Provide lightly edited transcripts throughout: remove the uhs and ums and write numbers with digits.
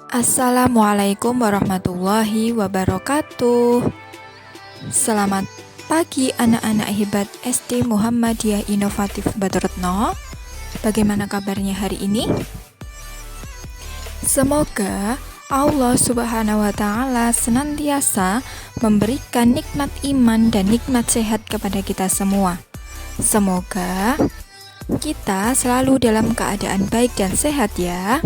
Assalamualaikum warahmatullahi wabarakatuh. Selamat pagi anak-anak hebat SD Muhammadiyah Inovatif Baturetno. Bagaimana kabarnya hari ini? Semoga Allah Subhanahu wa Ta'ala senantiasa memberikan nikmat iman dan nikmat sehat kepada kita semua. Semoga kita selalu dalam keadaan baik dan sehat ya.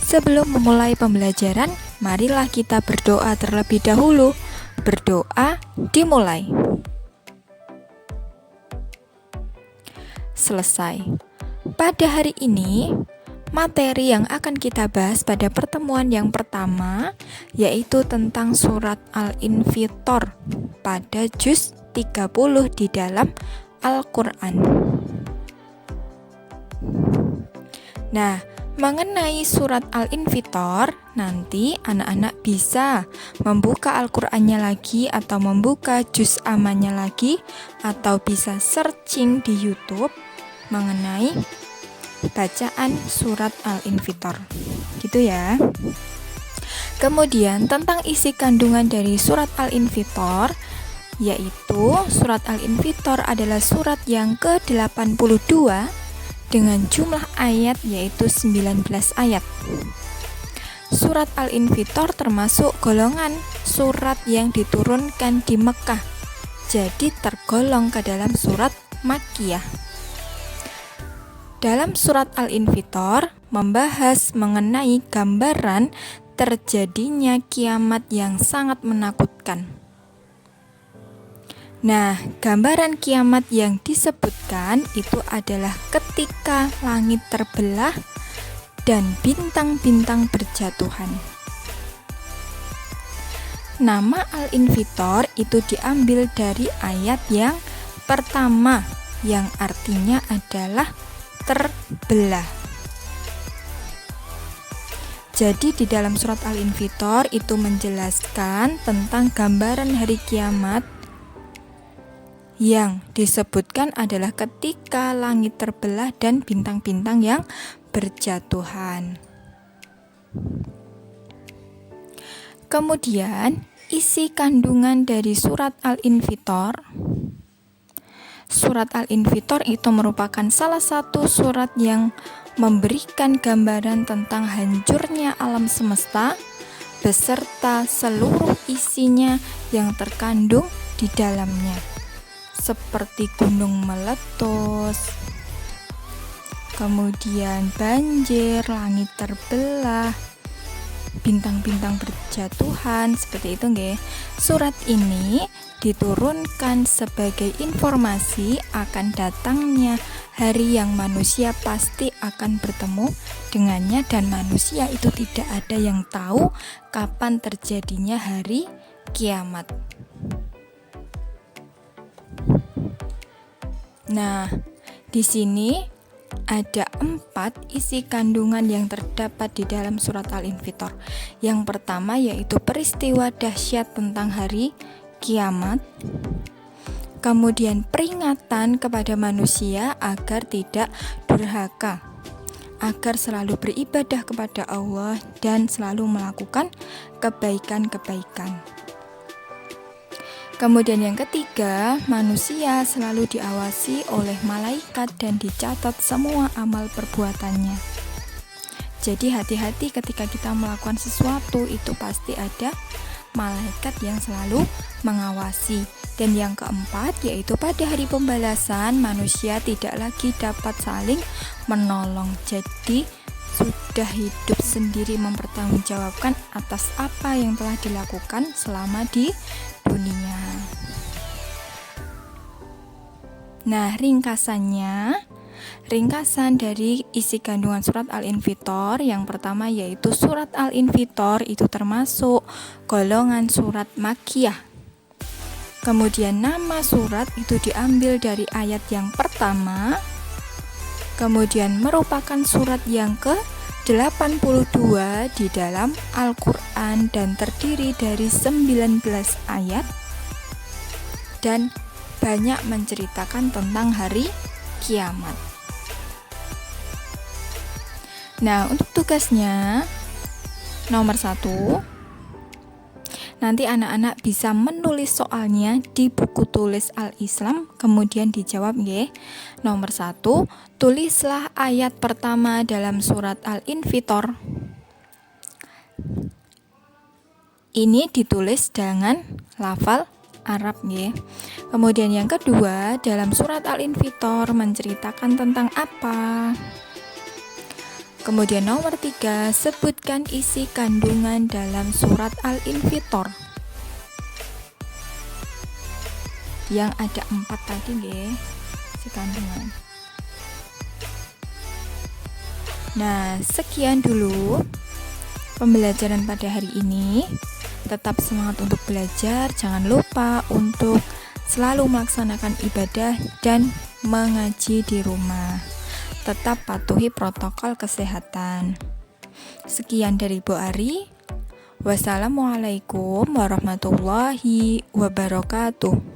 Sebelum memulai pembelajaran, marilah kita berdoa terlebih dahulu. Berdoa dimulai. Selesai. Pada hari ini, materi yang akan kita bahas pada pertemuan yang pertama yaitu tentang surat Al-Infitor pada juz 30 di dalam Al-Quran. Nah, mengenai surat Al-Infitor, nanti anak-anak bisa membuka Al-Qur'annya lagi atau membuka juz amannya lagi atau bisa searching di YouTube mengenai bacaan surat Al-Infitor. Gitu ya. Kemudian tentang isi kandungan dari surat Al-Infitor, yaitu surat Al-Infitor adalah surat yang ke-82 dengan jumlah ayat yaitu 19 ayat. Surat Al-Infitor termasuk golongan surat yang diturunkan di Mekah, jadi tergolong ke dalam surat Makkiyah. Dalam surat Al-Infitor membahas mengenai gambaran terjadinya kiamat yang sangat menakutkan. Nah, gambaran kiamat yang disebutkan itu adalah ketika langit terbelah dan bintang-bintang berjatuhan. Nama Al-Infitor itu diambil dari ayat yang pertama yang artinya adalah terbelah. Jadi di dalam surat Al-Infitor itu menjelaskan tentang gambaran hari kiamat yang disebutkan adalah ketika langit terbelah dan bintang-bintang yang berjatuhan. Kemudian, isi kandungan dari surat Al-Infitor. Surat Al-Infitor itu merupakan salah satu surat yang memberikan gambaran tentang hancurnya alam semesta beserta seluruh isinya yang terkandung di dalamnya, seperti gunung meletus, kemudian banjir, langit terbelah, bintang-bintang berjatuhan, seperti itu nggih. Surat ini diturunkan sebagai informasi akan datangnya hari yang manusia pasti akan bertemu dengannya, dan manusia itu tidak ada yang tahu kapan terjadinya hari kiamat. Nah, di sini ada 4 isi kandungan yang terdapat di dalam surat Al-Infitor. Yang pertama yaitu peristiwa dahsyat tentang hari kiamat. Kemudian peringatan kepada manusia agar tidak durhaka, agar selalu beribadah kepada Allah dan selalu melakukan kebaikan-kebaikan. Kemudian yang ketiga, manusia selalu diawasi oleh malaikat dan dicatat semua amal perbuatannya. Jadi hati-hati ketika kita melakukan sesuatu, itu pasti ada malaikat yang selalu mengawasi. Dan yang keempat, yaitu pada hari pembalasan, manusia tidak lagi dapat saling menolong. Jadi sudah hidup sendiri mempertanggungjawabkan atas apa yang telah dilakukan selama di dunia. Nah, ringkasan dari isi kandungan surat Al-Infitor yang pertama yaitu surat Al-Infitor itu termasuk golongan surat Makkiyah. Kemudian nama surat itu diambil dari ayat yang pertama. Kemudian merupakan surat yang ke-82 di dalam Al-Quran dan terdiri dari 19 ayat dan banyak menceritakan tentang hari kiamat. Nah, untuk tugasnya Nomor 1, nanti anak-anak bisa menulis soalnya di buku tulis Al-Islam, kemudian dijawab nggih. Nomor 1, tulislah ayat pertama dalam surat Al-Infitor. Ini ditulis dengan lafal Arab nggih. Kemudian yang kedua, dalam surat Al-Infitor menceritakan tentang apa? Kemudian nomor 3, sebutkan isi kandungan dalam surat Al-Infitor. Yang ada 4 tadi nggih, isi kandungan. Nah, sekian dulu pembelajaran pada hari ini. Tetap semangat untuk belajar, jangan lupa untuk selalu melaksanakan ibadah dan mengaji di rumah. Tetap patuhi protokol kesehatan. Sekian dari Bu Ari. Wassalamualaikum warahmatullahi wabarakatuh.